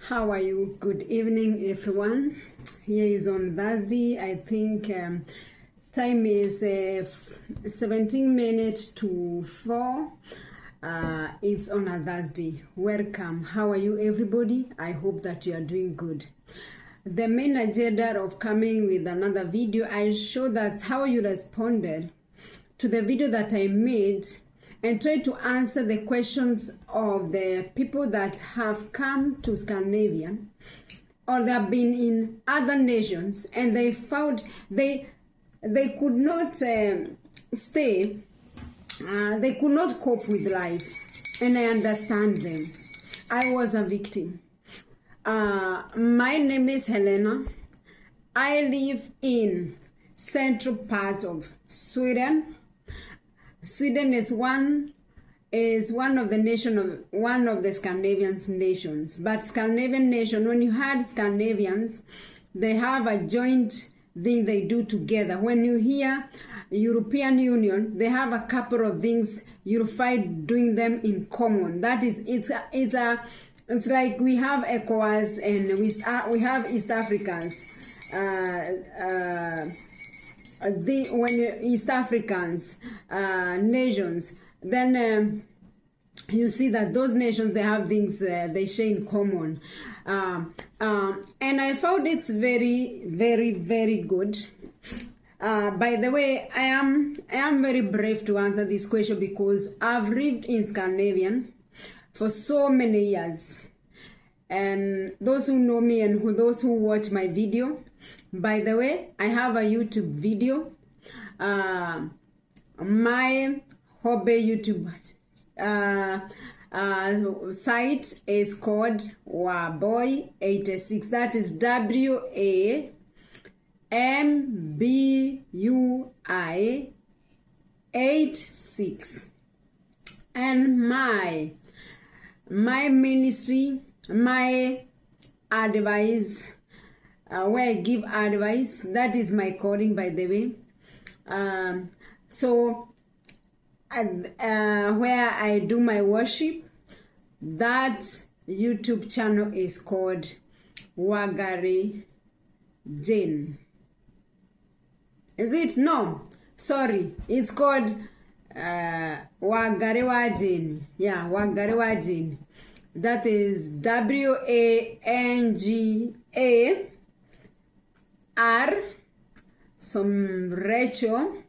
How are you? Good evening, everyone. Here is on Thursday. I think time is 17 minutes to 4. It's on a Thursday. Welcome. How are you, everybody? I hope that you are doing good. The main agenda of coming with another video, I show that how you responded to the video that I made and try to answer the questions of the people that have come to Scandinavia or they have been in other nations and they found they could not stay, they could not cope with life, and I understand them. I was a victim. My name is Helena. I live in central part of Sweden. Sweden is one of the Scandinavian nations. But Scandinavian nation, when you had Scandinavians, they have a joint thing they do together. When you hear European Union, they have a couple of things unified, doing them in common. That is, it's like we have ECOWAS and we have East Africans. When East Africans nations, then you see that those nations, they have things they share in common, and I found it's very, very, very good. By the way, I am very brave to answer this question because I've lived in Scandinavian for so many years, and those who know me and those who watch my video. By the way, I have a YouTube video. My hobby YouTube site is called Wabui86. That is WAMBUI86. And my ministry, my advice, where I give advice, that is my calling, by the way. Where I do my worship, that YouTube channel is called Wagare Jane. Is it? No, sorry, it's called Wagare Wajin. Yeah, Wagare Wajin. That is WANGA R, some Rachel,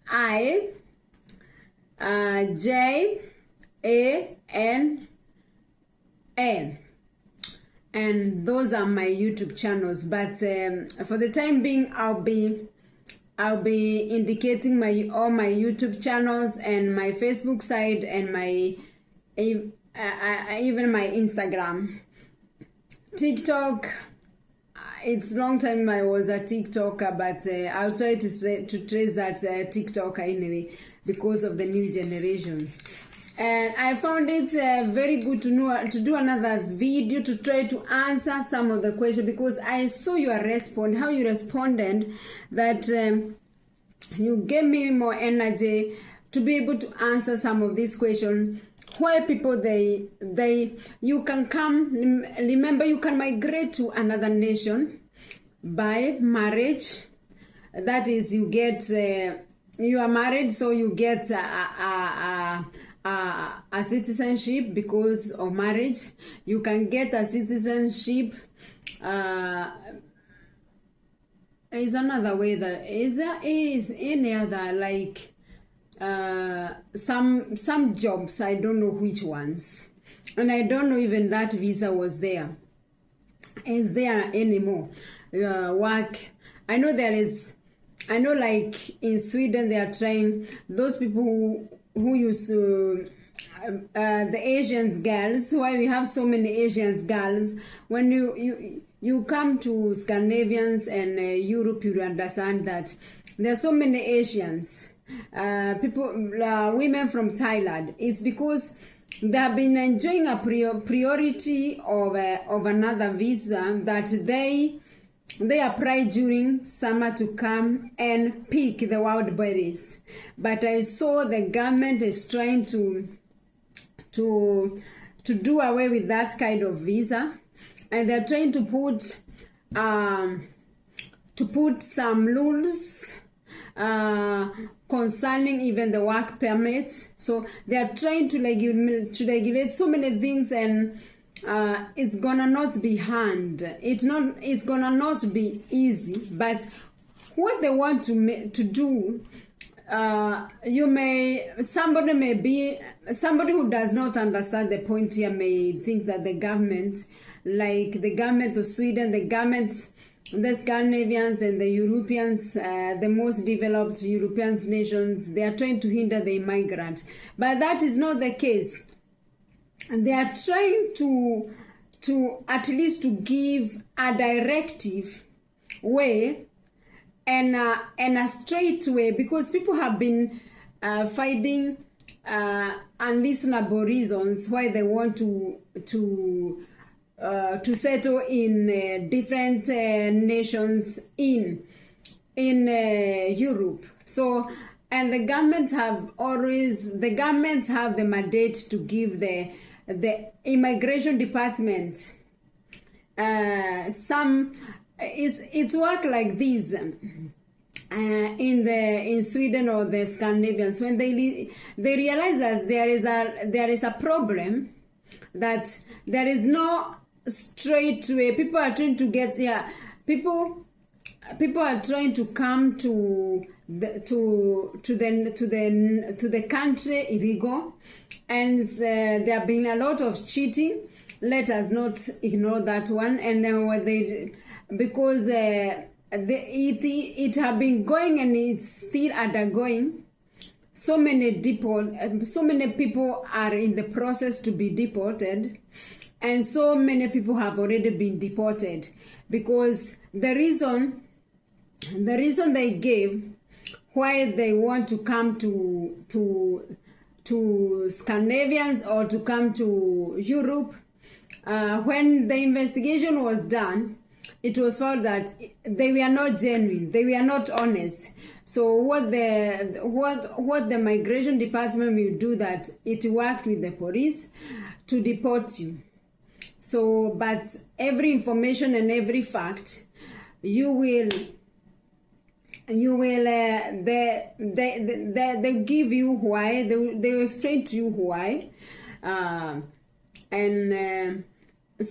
I, JANN, and those are my YouTube channels. But for the time being, I'll be indicating all my YouTube channels and my Facebook site and my even my Instagram, TikTok. It's long time I was a TikToker, but I'll try to trace that TikToker anyway because of the new generation. And I found it very good to do another video to try to answer some of the questions, because I saw your response, how you responded, that you gave me more energy to be able to answer some of these questions. Why people you can come, remember, you can migrate to another nation by marriage. That is, you get you are married, so you get a citizenship because of marriage. You can get a citizenship. Is another way that is any other, like some jobs, I don't know which ones, and I don't know even that visa was there, is there anymore. Work, I know there is. I know, like in Sweden, they are trying, those people who used to the Asian girls. Why we have so many Asian girls? When you come to Scandinavians and Europe, you understand that there are so many Asians people, women from Thailand. It's because they have been enjoying a priority of another visa that they apply during summer to come and pick the wild berries. But I saw the government is trying to do away with that kind of visa. and they're trying to put some rules concerning even the work permit. So they are trying to regulate so many things, and it's gonna not be hard. It's gonna not be easy. But what they want to do, somebody who does not understand the point here may think that the government, like the government of Sweden, the Scandinavians and the Europeans, the most developed European nations, they are trying to hinder the immigrant. But that is not the case. They are trying to at least to give a directive way and a straight way, because people have been finding unreasonable reasons why they want to settle in different nations in Europe. So, and the governments have the mandate to give the immigration department it's work like this in Sweden or the Scandinavians. When they realize that there is a problem, that there is no straight way. People are trying to get here. People are trying to come to the country illegal, and there have been a lot of cheating. Let us not ignore that one. And then because it have been going and it's still undergoing. So many people are in the process to be deported, and so many people have already been deported, because the reason they gave why they want to come to Scandinavians or to come to Europe, when the investigation was done, it was found that they were not genuine, they were not honest. So what the migration department will do, that it worked with the police to deport you. So, but every information and every fact, they give you why, they will explain to you why,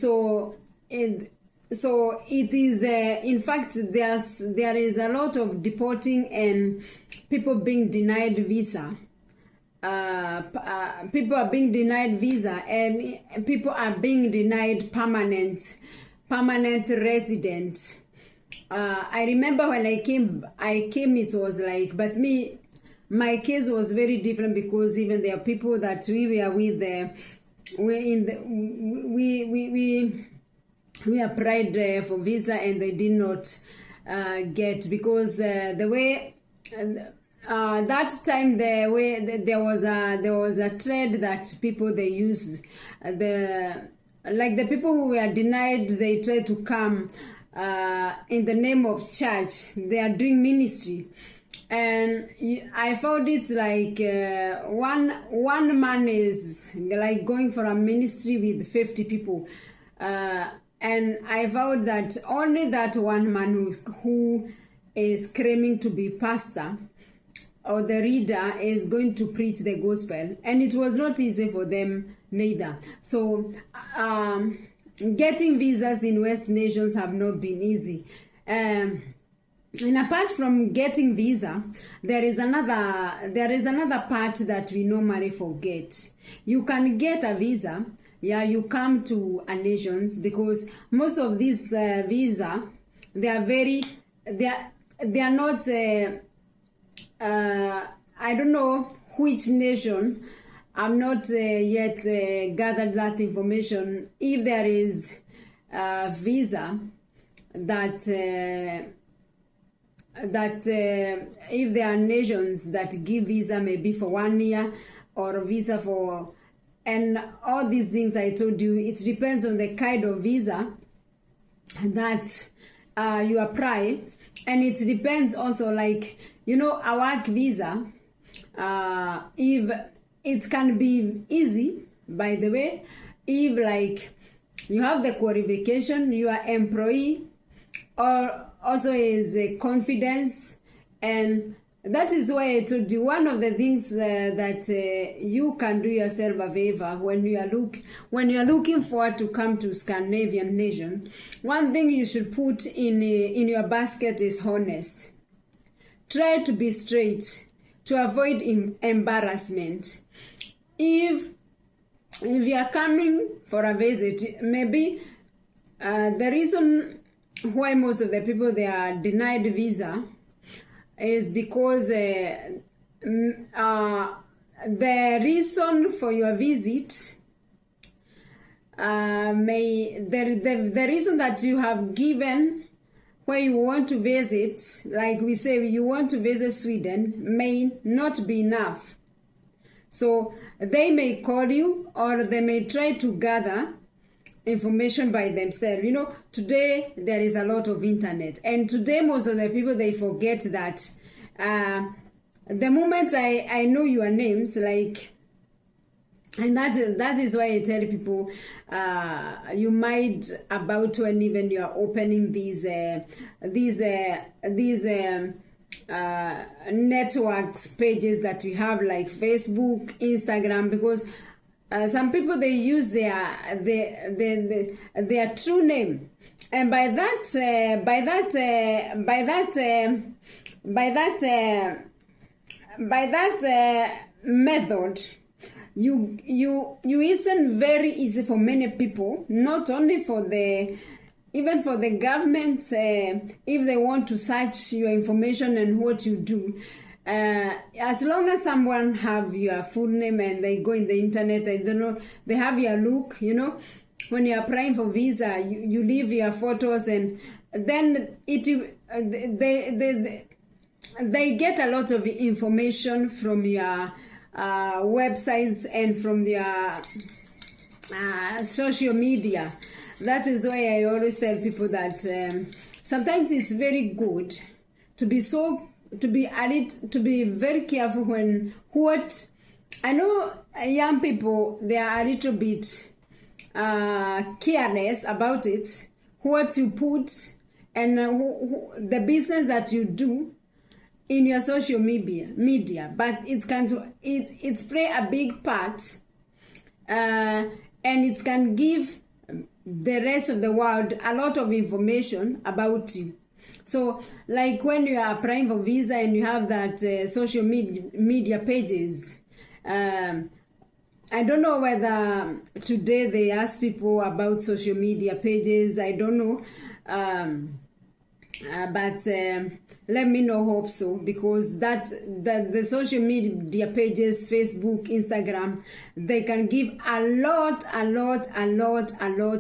so it is in fact there is a lot of deporting and people being denied visa. People are being denied visa, and people are being denied permanent resident. I remember when I came, it was like, but my case was very different, because even there are people that we were with, we applied for visa and they did not get, because the way that time there was a trend that people they used, like the people who were denied, they tried to come in the name of church. They are doing ministry, and I found it like one man is like going for a ministry with 50 people, and I found that only that one man who is claiming to be pastor or the reader is going to preach the gospel, and it was not easy for them neither. So getting visas in West nations have not been easy. And apart from getting visa, there is another part that we normally forget. You can get a visa, you come to a nations, because most of these visa, they are not I don't know which nation. I'm not yet gathered that information. If there is a visa that if there are nations that give visa maybe for 1 year, or a visa for, and all these things I told you, it depends on the kind of visa that you apply, and it depends also, like, a work visa, if it can be easy, by the way, if like you have the qualification, your employee or also is confidence, and that is why I told you one of the things that you can do yourself a favor when you are looking forward to come to Scandinavian nation. One thing you should put in your basket is honest. Try to be straight to avoid embarrassment. If you are coming for a visit, maybe the reason why most of the people they are denied visa is because the reason for your visit the reason that you have given where you want to visit, like we say you want to visit Sweden, may not be enough. So they may call you or they may try to gather information by themselves. You know, today there is a lot of internet, and today most of the people they forget that the moment I know your names, like, and that is why I tell people you might about when even you are opening these networks pages that you have like Facebook, Instagram, because some people they use their true name, and by that method you isn't very easy for many people, not only for the even for the government, if they want to search your information and what you do. As long as someone have your full name and they go in the internet, I don't know, they have your look, you know, when you're applying for visa, you leave your photos, and then they get a lot of information from your websites and from their social media. That is why I always tell people that sometimes it's very good to be very careful when what I know young people, they are a little bit careless about it, what you put and the business that you do in your social media, but it's play a big part, and it can give the rest of the world a lot of information about you. So like when you are applying for visa and you have that social media pages, I don't know whether today they ask people about social media pages, I don't know, but let me know, hope so, because that the social media pages, Facebook, Instagram, they can give a lot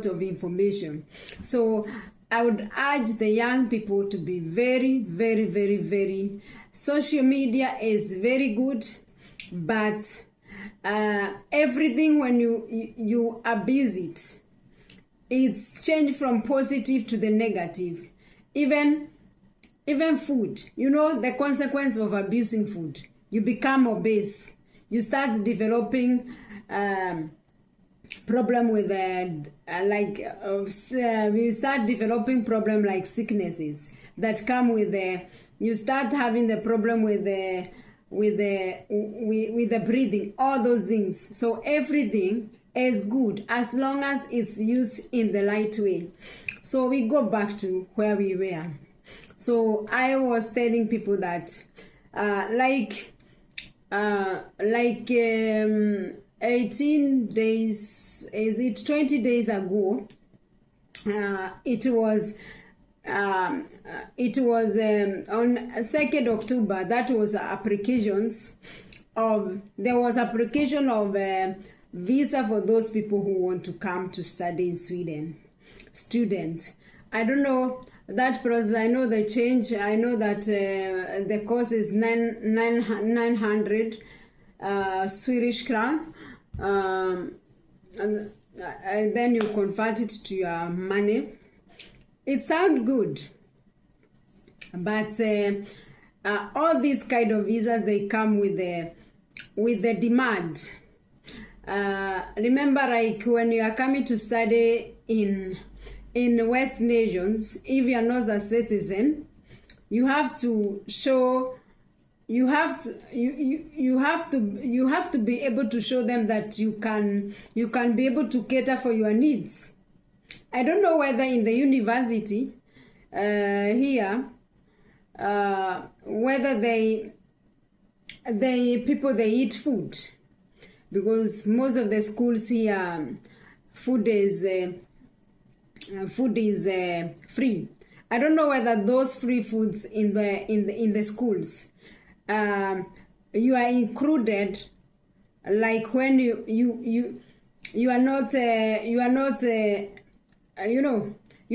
of information. So I would urge the young people to be very social media is very good, but everything when you abuse it, it's changed from positive to the negative. Even food, you know, the consequence of abusing food, you become obese, you start developing problem with you start developing problem like sicknesses that come with you start having the problem with the breathing, all those things. So everything is good as long as it's used in the right way. So we go back to where we were. So I was telling people that 18 days, is it 20 days ago, it was on 2nd October, that was applications of, there was application of visa for those people who want to come to study in Sweden, student. I don't know that process, I know the change, I know that the cost is 900 Swedish crown, and then you convert it to your money. It sounds good, but all these kind of visas, they come with the demand. Remember, like when you are coming to study in West nations, if you are not a citizen, you have to show, you have to be able to show them that you can be able to cater for your needs. I don't know whether in the university here whether they eat food, because most of the schools here food is free. I don't know whether those free foods in the schools you are included, like when you are not you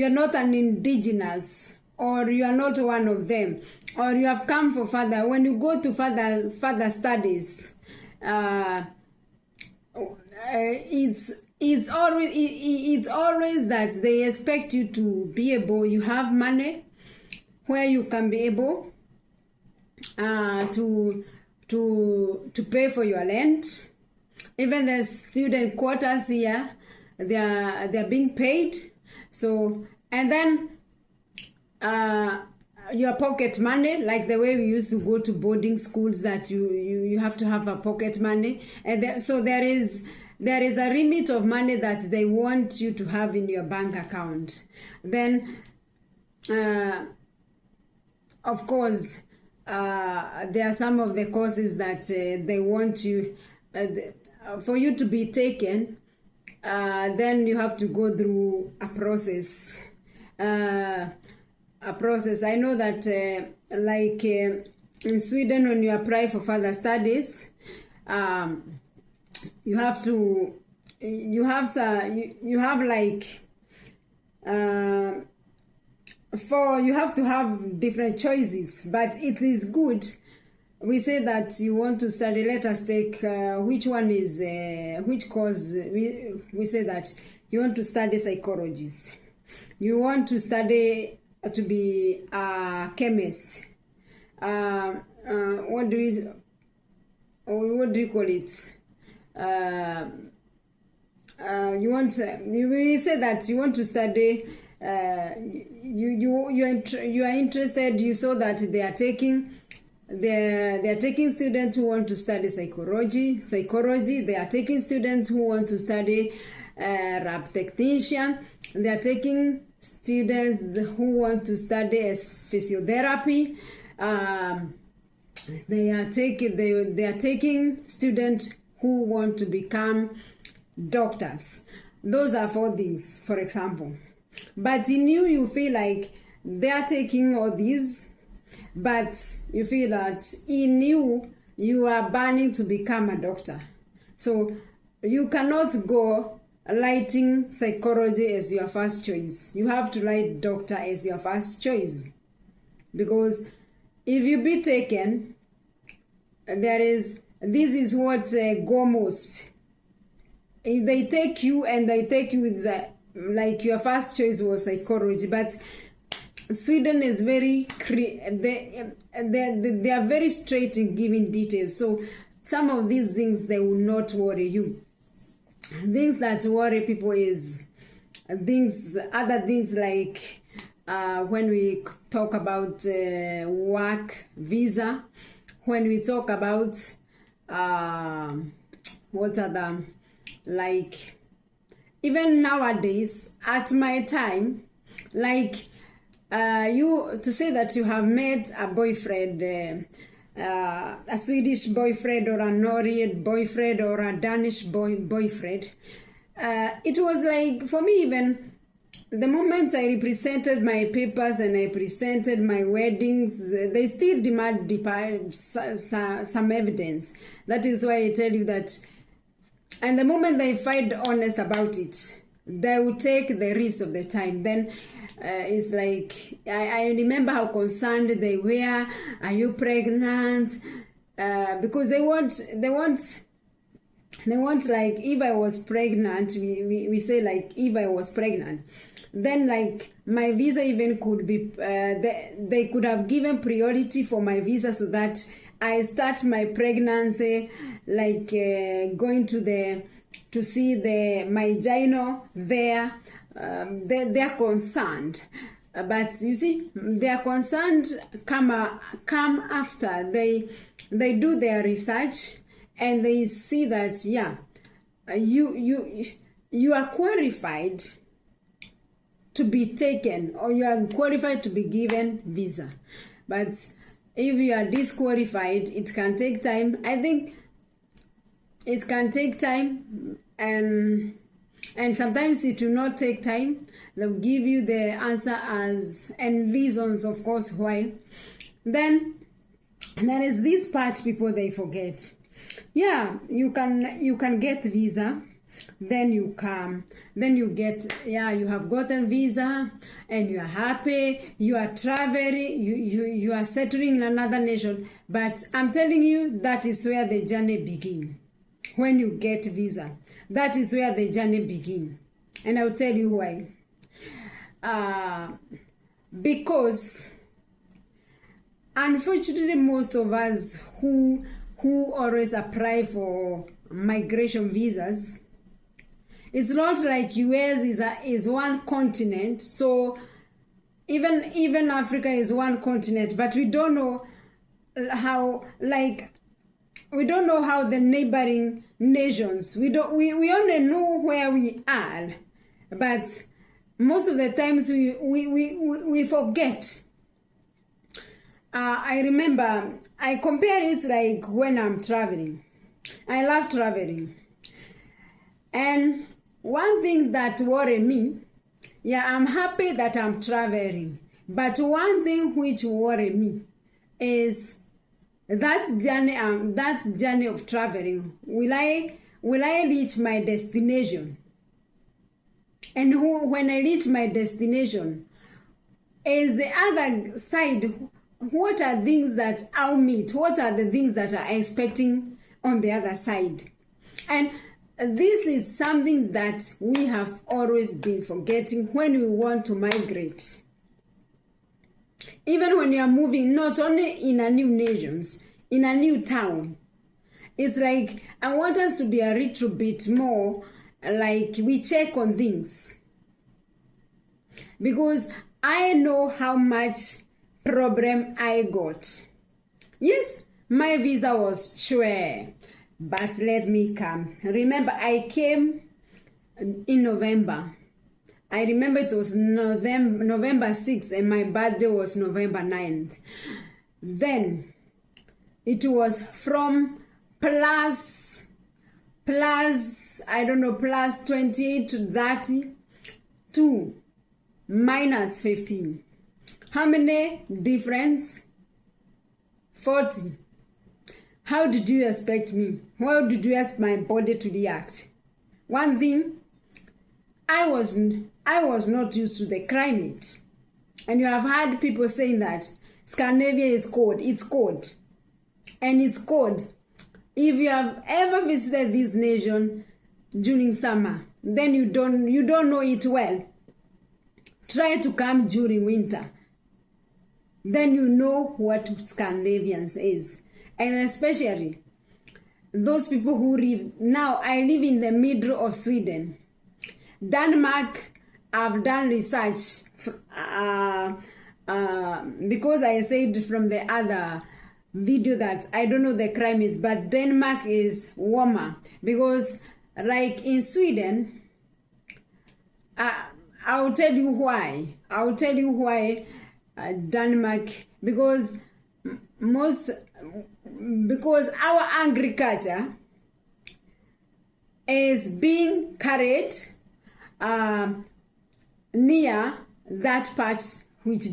are not an indigenous, or you are not one of them, or you have come for further. When you go to further studies, it's always that they expect you to be able, you have money where you can be able to pay for your rent. Even the student quarters here, they're being paid. So, and then your pocket money, like the way we used to go to boarding schools, that you have to have a pocket money, and so there is a limit of money that they want you to have in your bank account. Then of course there are some of the courses that they want you for you to be taken. Then you have to go through a process. I know that like in Sweden, when you apply for further studies, you have to have different choices, but it is good. We say that you want to study, let us take which one is which course. We say that you want to study psychologists, you want to study to be a chemist, what do you call it, we say that you want to study, you are interested, you saw that they are taking students who want to study psychology, they are taking students who want to study lab technician, they are taking students who want to study as physiotherapy, they are taking students who want to become doctors. Those are 4 things, for example. But in you feel like they are taking all these, but you feel that in you are burning to become a doctor. So you cannot go lighting psychology as your first choice. You have to light doctor as your first choice, because if you be taken, this is what go most. If they take you and they take you with like your first choice was psychology, but Sweden is very they are very straight in giving details. So some of these things, they will not worry you. Things that worry people is other things like when we talk about work visa, when we talk about what other, like even nowadays at my time, like you to say that you have met a boyfriend, a Swedish boyfriend or a Norwegian boyfriend or a Danish boyfriend, it was like, for me, even the moment I represented my papers and I presented my weddings, they still demand some evidence. That is why I tell you that, and the moment they find honest about it, they will take the risk of the time. Then it's like, I remember how concerned they were. Are you pregnant? Because they want like, if I was pregnant, we say like, if I was pregnant, then like my visa even could be, they could have given priority for my visa, so that I start my pregnancy like going to see my gyno there, they're concerned. But you see, their concerns come after they do their research and they see that you are qualified to be taken, or you are qualified to be given visa. But if you are disqualified, it can take time. I think it can take time, and sometimes it will not take time. They'll give you the answer and reasons, of course, why. Then there is this part people they forget. Yeah, you can get visa, then you come, then you get, you have gotten visa and you are happy, you are traveling, you are settling in another nation. But I'm telling you, that is where the journey begins. When you get visa, that is where the journey begins. And I'll tell you why. Because unfortunately most of us who always apply for migration visas, it's not like US is one continent. So even Africa is one continent, but we don't know how the neighboring nations, we only know where we are, but most of the times we forget. I remember, I compare it like when I'm traveling. I love traveling. And one thing that worries me, I'm happy that I'm traveling. But one thing which worries me is that journey of traveling. Will I reach my destination? And when I reach my destination, is the other side, what are things that I'll meet? What are the things that I'm expecting on the other side? And this is something that we have always been forgetting when we want to migrate. Even when you are moving, not only in a new nation, in a new town, it's like I want us to be a little bit more like we check on things. Because I know how much problem I got. Yes, my visa was sure, but let me come. Remember, I came in November. I remember it was November 6th and my birthday was November 9th. Then it was from plus 28 to 30 to minus 15. How many difference? 40. How did you expect me? How did you expect my body to react? One thing, I was not used to the climate. And you have heard people saying that Scandinavia is cold. It's cold. And it's cold. If you have ever visited this nation during summer, then you don't know it well. Try to come during winter. Then you know what Scandinavians is. And especially those people who live, now I live in the middle of Sweden. Denmark, I've done research because I said from the other video that I don't know the climate, but Denmark is warmer. Because like in Sweden, I'll tell you why. Denmark, because our agriculture is being carried near that part which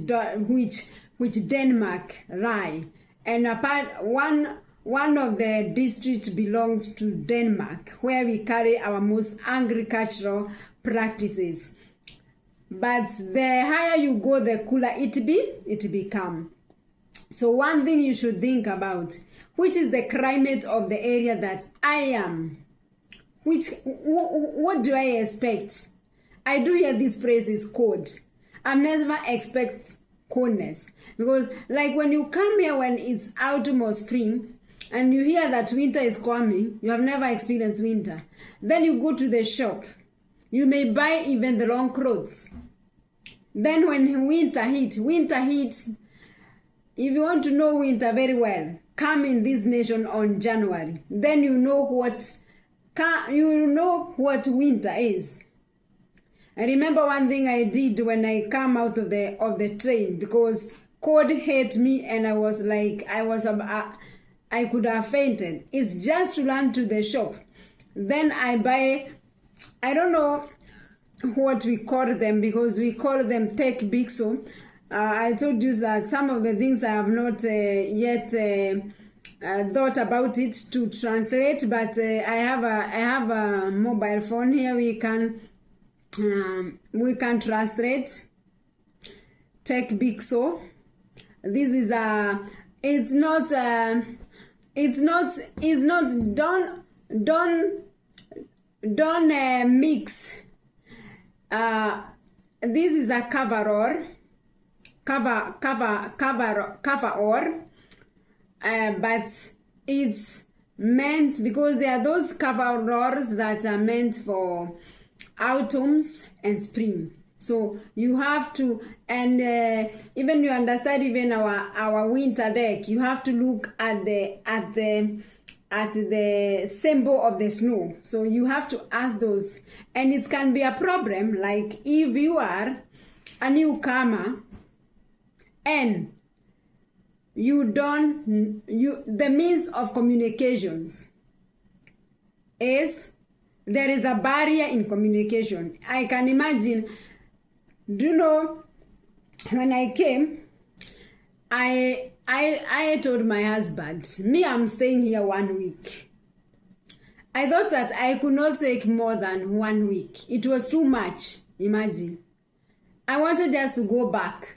Denmark lie, and apart one of the districts belongs to Denmark, where we carry our most agricultural practices. But the higher you go, the cooler it become. So one thing you should think about, which is the climate of the area that I am. What do I expect? I do hear this place is cold. I never expect coldness. Because like when you come here when it's autumn or spring, and you hear that winter is coming, you have never experienced winter. Then you go to the shop. You may buy even the long clothes. Then when winter hit, if you want to know winter very well, come in this nation on January. Then you know what winter is. I remember one thing I did when I come out of the train, because cold hit me and I was like, I could have fainted. It's just to run to the shop. Then I buy, I don't know what we call them, because we call them Tech Bixo. I told you that some of the things I have not yet thought about it to translate, but I have a mobile phone here. We can translate Tech Bixo. This is don't mix. This is a coverall, but it's meant, because there are those coveralls that are meant for autumns and spring. So you have to, and even you understand, even our winter deck, you have to look at the symbol of the snow. So you have to ask those, and it can be a problem, like if you are a newcomer and the means of communications is, there is a barrier in communication. I can imagine, do you know, when I came, I told my husband, I'm staying here 1 week. I thought that I could not take more than 1 week. It was too much, imagine. I wanted us to go back.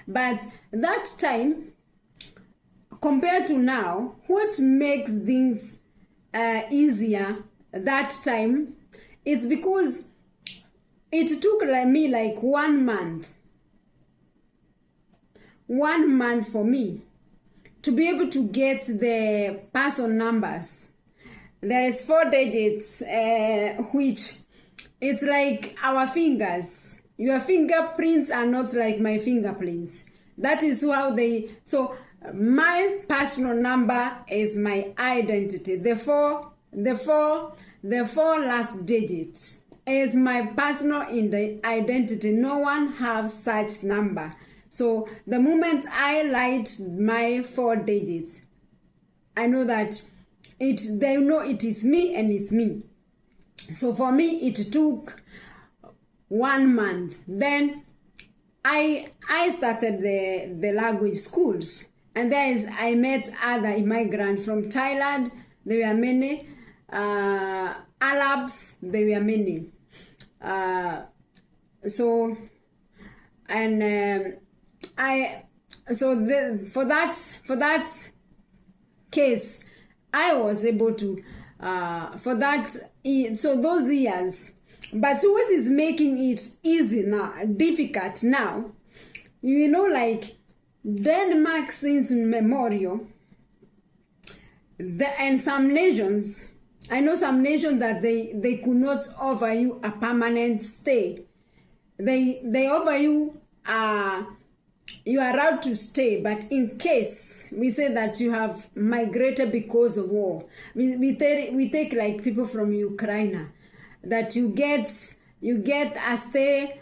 But that time, compared to now, what makes things easier that time, it's because it took me like 1 month. 1 month for me to be able to get the person numbers. There is 4 digits, which it's like our fingers. Your fingerprints are not like my fingerprints. That is how so my personal number is my identity. The four last digits is my personal identity. No one has such number. So the moment I light my 4 digits, I know that they know it is me and it's me. So for me, it took 1 month. Then I started the language schools, and I met other immigrants from Thailand. There were many Arabs. There were many. For that case, I was able to those years. But what is making it easy now, difficult now, you know, like Denmark since memorial, and some nations, I know some nations that they could not offer you a permanent stay. They offer you you are allowed to stay, but in case we say that you have migrated because of war, we take like people from Ukraine, that you get a stay.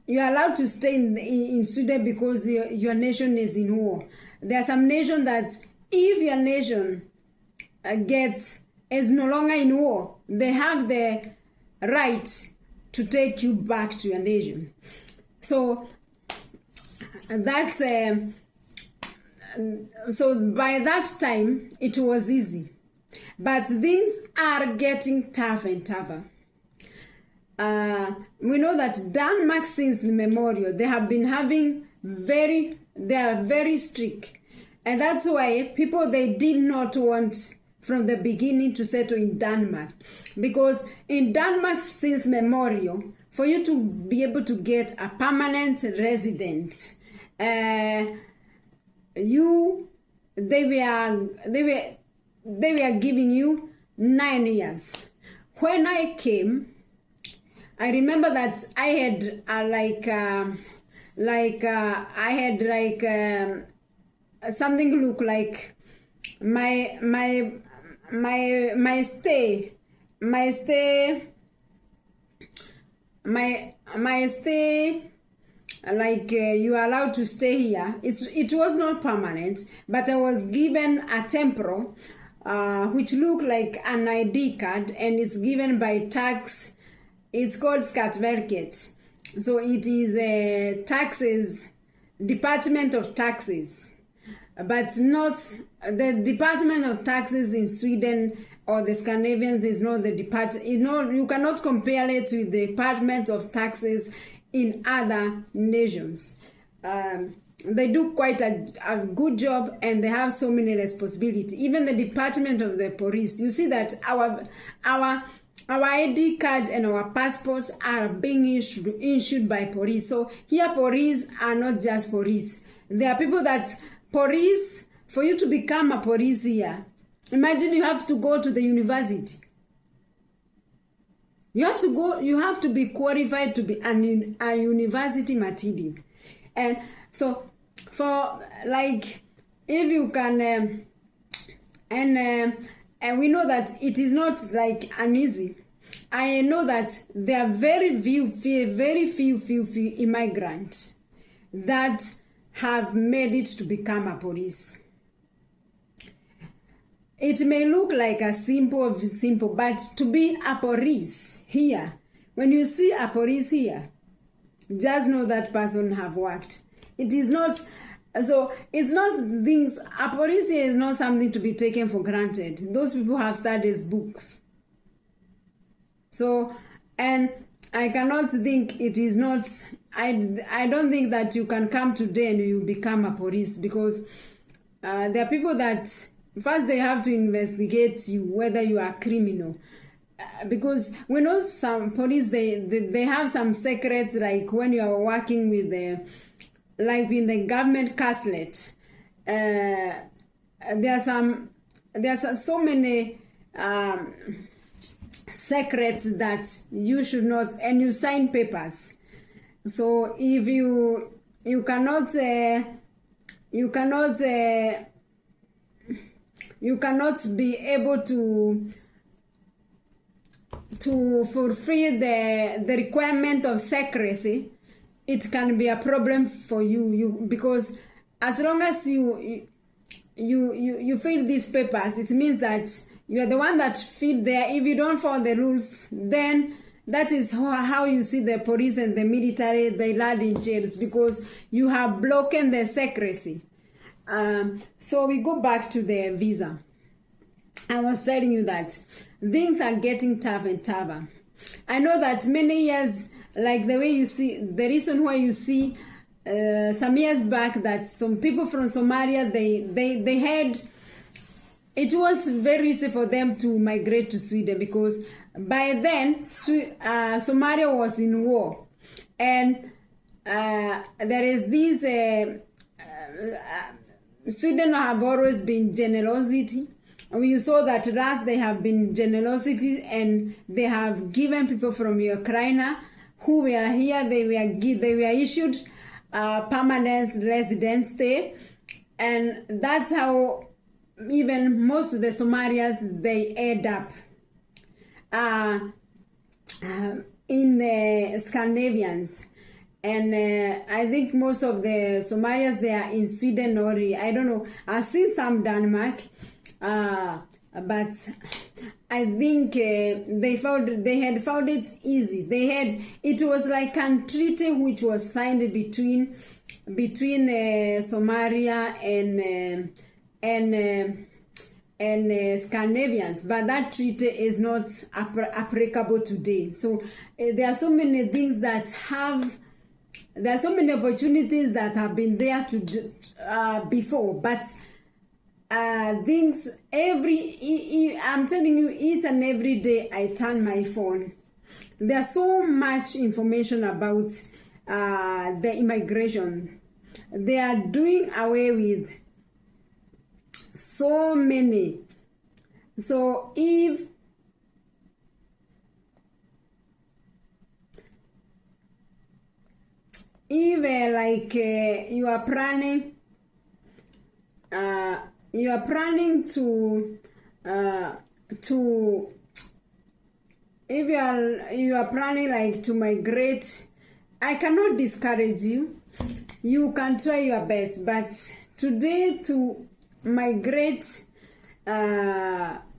You are allowed to stay in Sweden because your nation is in war. There are some nations that if your nation is no longer in war, they have the right to take you back to your nation. So that's so by that time it was easy, but things are getting tougher and tougher. We know that Denmark since memorial, they have been having they are very strict, and that's why people, they did not want from the beginning to settle in Denmark, because in Denmark since memorial, for you to be able to get a permanent resident, they were giving you 9 years, when I came, I remember that I had something look like my stay like you are allowed to stay here. It was not permanent, but I was given a temporal which looked like an ID card, and it's given by tax. It's called Skatverket. So it is a taxes, Department of Taxes, but not the Department of Taxes in Sweden or the Scandinavians is not the department. You cannot compare it with the Department of Taxes in other nations. They do quite a good job, and they have so many responsibilities. Even the Department of the Police, you see that our ID card and our passports are being issued by police. So here police are not just police. There are people that police, for you to become a police here, imagine you have to go to the university. You have to be qualified to be a university material. And so for like, if you can, and we know that it is not like an easy. I know that there are very few immigrants that have made it to become a police. It may look like a simple, but to be a police here, when you see a police here, just know that person have worked. It is not. So it's not things, a police here is not something to be taken for granted. Those people have studied books. So, and I cannot think it is not, I don't think that you can come today and you become a police, because there are people that first they have to investigate you whether you are a criminal. Because we know some police, they have some secrets, like when you are working with the, like in the government caslet, there are so many secrets that you should not, and you sign papers. So if you cannot be able to fulfill the requirement of secrecy, it can be a problem for you because as long as you fill these papers, it means that you are the one that fit there. If you don't follow the rules, then that is how you see the police and the military, they land in jails, because you have broken the secrecy. So we go back to the visa. I was telling you that things are getting tough and tougher. I know that many years, like the way you see, the reason why you see some years back that some people from Somalia, they had, it was very easy for them to migrate to Sweden, because by then Somalia was in war, and there is this Sweden have always been generosity. You saw that last they have been generosity, and they have given people from Ukraine who were here, they were issued permanent residence stay, and that's how even most of the Somalians, they end up in the Scandinavians. And I think most of the Somalians, they are in Sweden, or I don't know, I've seen some Denmark, but I think they had found it easy. It was like a treaty which was signed between Somalia and Scandinavians, but that treaty is not applicable today. So there are so many things that there are so many opportunities that have been there to before, but things I'm telling you, each and every day I turn my phone, there's so much information about the immigration. They are doing away with so many. So if if you are planning to if you are planning like to migrate, I cannot discourage you. You can try your best, but today to migrate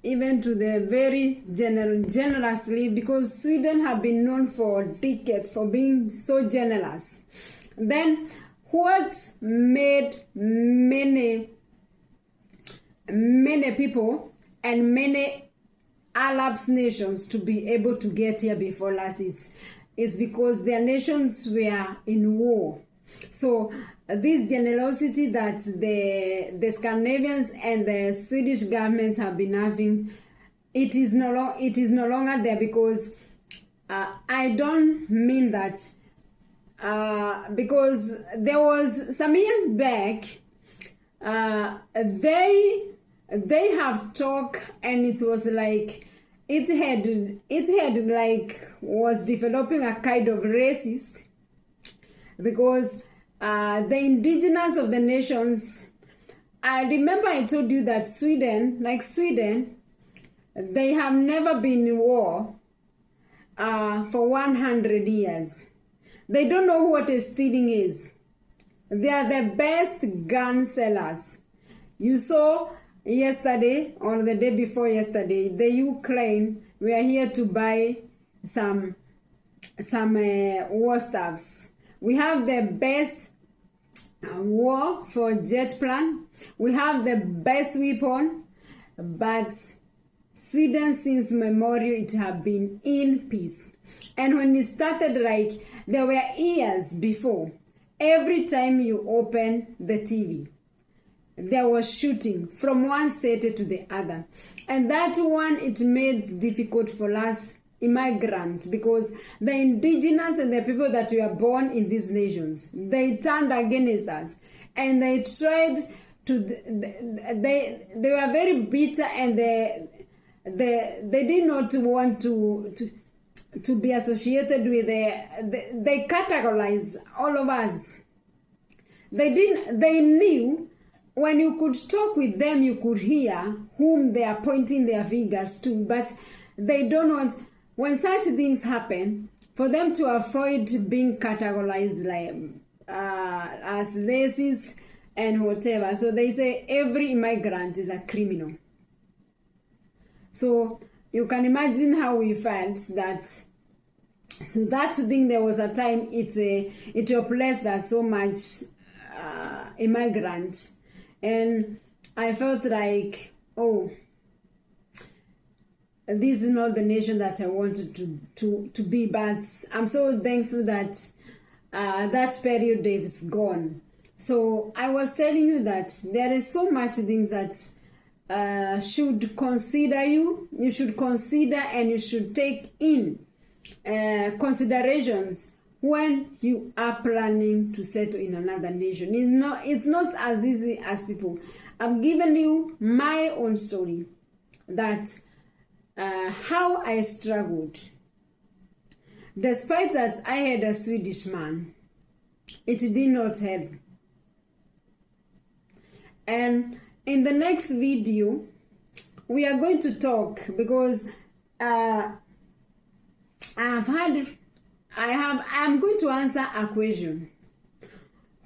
even to the very generously, because Sweden have been known for decades for being so generous. Then what made many people and many Arab nations to be able to get here before us is because their nations were in war. So this generosity that the Scandinavians and the Swedish government have been having, it is no longer there, because I don't mean that because there was some years back they have talked, and it was like it had like was developing a kind of racist, because the indigenous of the nations, I remember I told you that Sweden, they have never been in war for 100 years. They don't know what a stealing is. They are the best gun sellers. You saw yesterday or the day before yesterday, the Ukraine were here to buy some war stuffs. We have the best war for jet plan. We have the best weapon, but Sweden since memorial it have been in peace. And when it started, like there were years before, every time you open the TV, there was shooting from one city to the other. And that one, it made difficult for us immigrants, because the indigenous and the people that were born in these nations, they turned against us, and they tried to, they were very bitter, and they did not want to be associated with they categorized all of us. They knew when you could talk with them, you could hear whom they are pointing their fingers to, but they don't want, when such things happen, for them to avoid being categorized like as racist and whatever. So they say every immigrant is a criminal. So you can imagine how we felt that. So that thing, there was a time it oppressed us so much, immigrant, and I felt like, oh, this is not the nation that I wanted to be. But I'm so thankful that that period is gone. So I was telling you that there is so much things that should consider you should consider, and you should take in considerations when you are planning to settle in another nation. It's not as easy as people. I've given you my own story, that how I struggled. Despite that I had a Swedish man, it did not help. And in the next video, we are going to talk, because I'm going to answer a question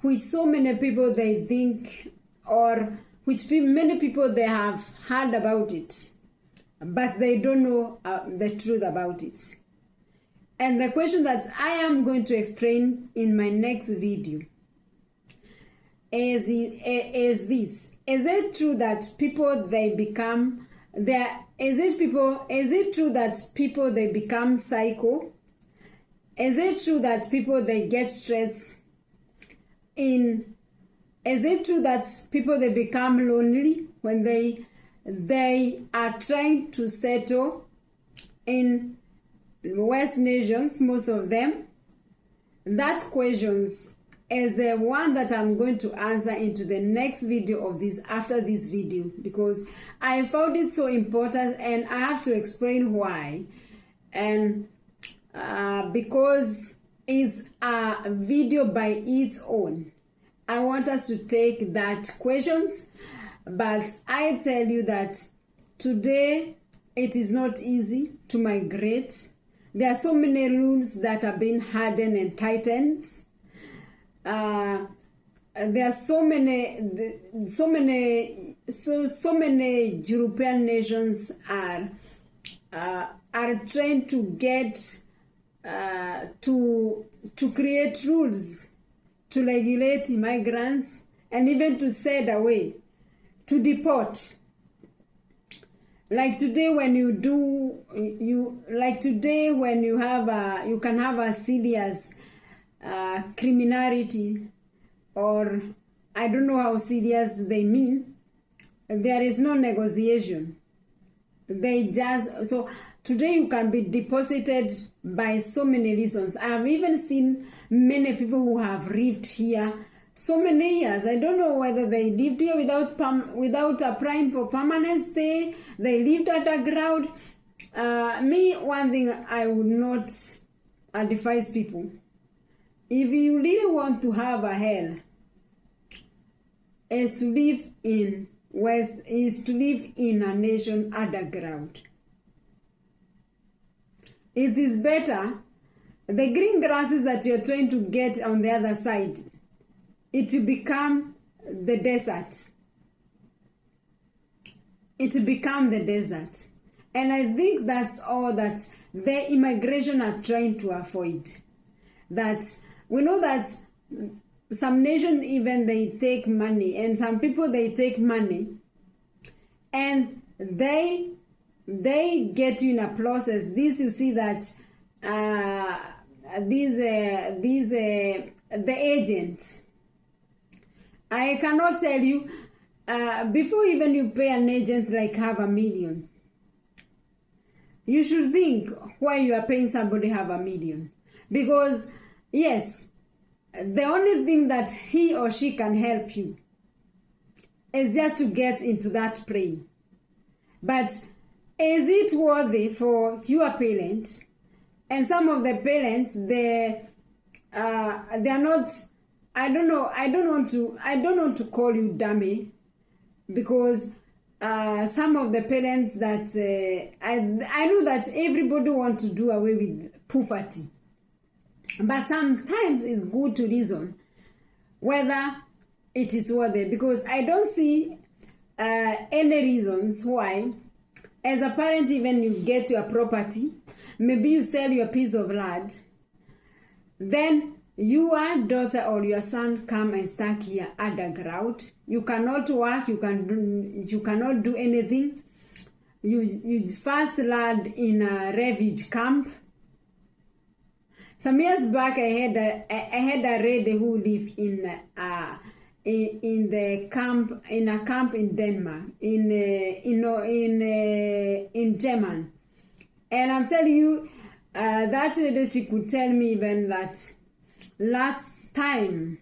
which so many people they think, or which many people they have heard about it, but they don't know the truth about it. And the question that I am going to explain in my next video is this: is it true that people they become there? Is it true that people they become psycho? Is it true that people they get stressed in? Is it true that people they become lonely when they are trying to settle in West nations, most of them? That questions is the one that I'm going to answer into the next video of this, after this video, because I found it so important, and I have to explain why. And because is a video by its own. I want us to take that questions, but I tell you that today it is not easy to migrate. There are so many rules that have been hardened and tightened. There are so many European nations are trying to get to create rules to regulate immigrants and even to send away, to deport. Like today, when you can have a serious criminality, or I don't know how serious they mean. There is no negotiation. So today you can be deposited by so many reasons. I have even seen many people who have lived here so many years. I don't know whether they lived here without applying for permanent stay. They lived underground. One thing I would not advise people: if you really want to have a hell, is to live in a nation underground. It is better. The green grasses that you're trying to get on the other side, it will become the desert. It will become the desert. And I think that's all that the immigration are trying to avoid. That we know that some nations even they take money, and some people they take money, and they get you in a process. This you see that the agents. I cannot tell you before even you pay an agent like $500,000. You should think why you are paying somebody $500,000, because yes, the only thing that he or she can help you is just to get into that plane. But is it worthy for your parent? And some of the parents, they are not. I don't know. I don't want to call you dummy, because some of the parents that I know that everybody wants to do away with poverty. But sometimes it's good to reason whether it is worth it, because I don't see any reasons why, as a parent, even you get your property, maybe you sell your piece of land, then your daughter or your son come and stuck here underground. You cannot work, you cannot do anything. You first land in a refugee camp. Some years back, I had a lady who lived in a camp in Denmark, in Germany, and I'm telling you, that lady, she could tell me even that that time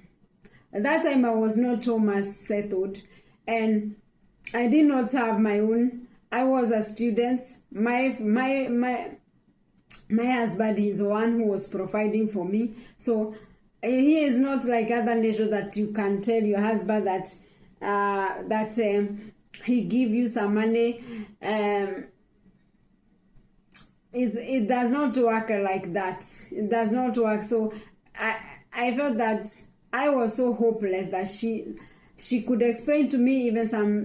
I was not so much settled, and I did not have my own. I was a student. My husband is the one who was providing for me. So he is not like other nations that you can tell your husband that he give you some money. It does not work like that. It does not work. So I felt that I was so hopeless that she could explain to me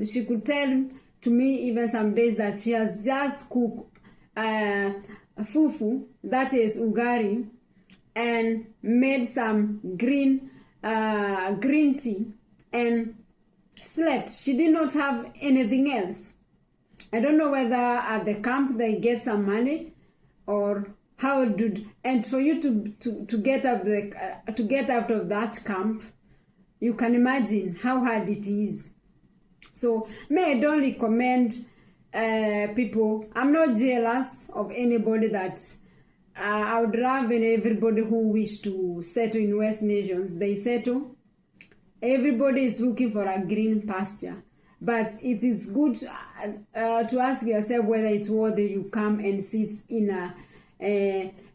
she could tell to me even some days that she has just cooked fufu, that is ugari, and made some green tea and slept. She did not have anything else. I don't know whether at the camp they get some money or how and for you to get out of that camp, you can imagine how hard it is. So I don't recommend people. I'm not jealous of anybody that I would love everybody who wish to settle in West nations. They settle. Everybody is looking for a green pasture. But it is good to ask yourself whether it's worth it. You come and sit in a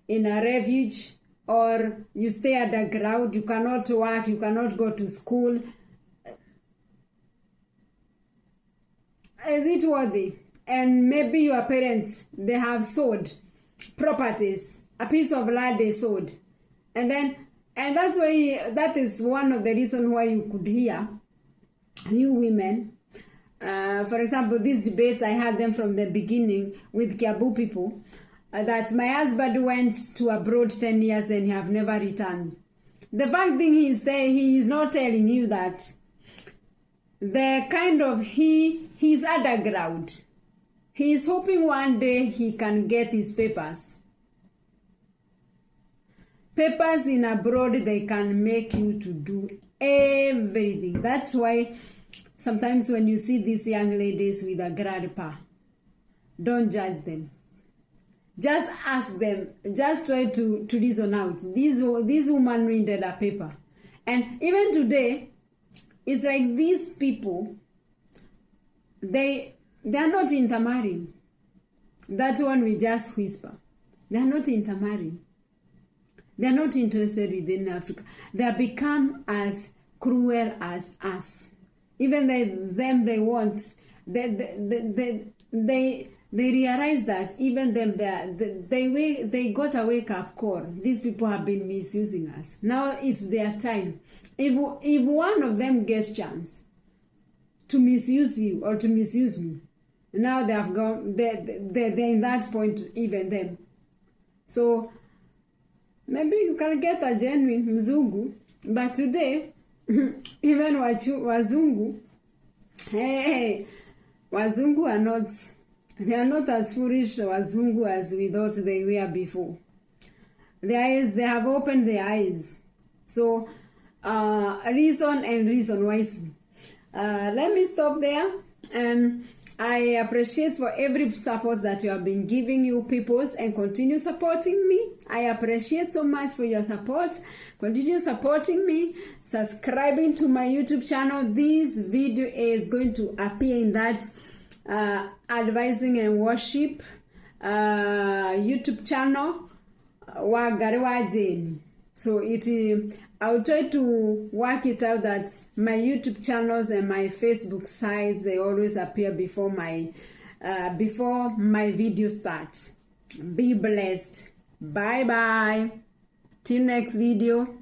refuge or you stay underground, you cannot work, you cannot go to school. Is it worthy? And maybe your parents, they have sold properties, a piece of land they sold. And that's why, that is one of the reasons why you could hear, you women, for example, these debates, I had them from the beginning with Kiabu people, that my husband went to abroad 10 years and he have never returned. The fact thing is that he is not telling you that the kind of he's underground. He is hoping one day he can get his papers. Papers in abroad, they can make you to do everything. That's why sometimes when you see these young ladies with a grandpa, don't judge them. Just ask them. Just try to reason out. This woman needed a paper. And even today, it's like these people, they are not intermarrying. That one we just whisper. They are not intermarrying. They are not interested within Africa. They have become as cruel as us. Even they want, they realize that even them, they got a wake-up call. These people have been misusing us. Now it's their time. If one of them gets chance to misuse you or to misuse me, now they have gone, they're in that point, even them. So maybe you can get a genuine Mzungu, but today, even Wazungu, hey, Wazungu are not, they are not as foolish Wazungu as we thought they were before. They have opened their eyes. So, reason wisely. Let me stop there. And I appreciate for every support that you have been giving you peoples, and continue supporting me. I appreciate so much for your support. Continue supporting me, subscribing to my YouTube channel. This video is going to appear in that advising and worship YouTube channel. So I'll try to work it out that my YouTube channels and my Facebook sites, they always appear before my video start. Be blessed. Bye bye. Till next video.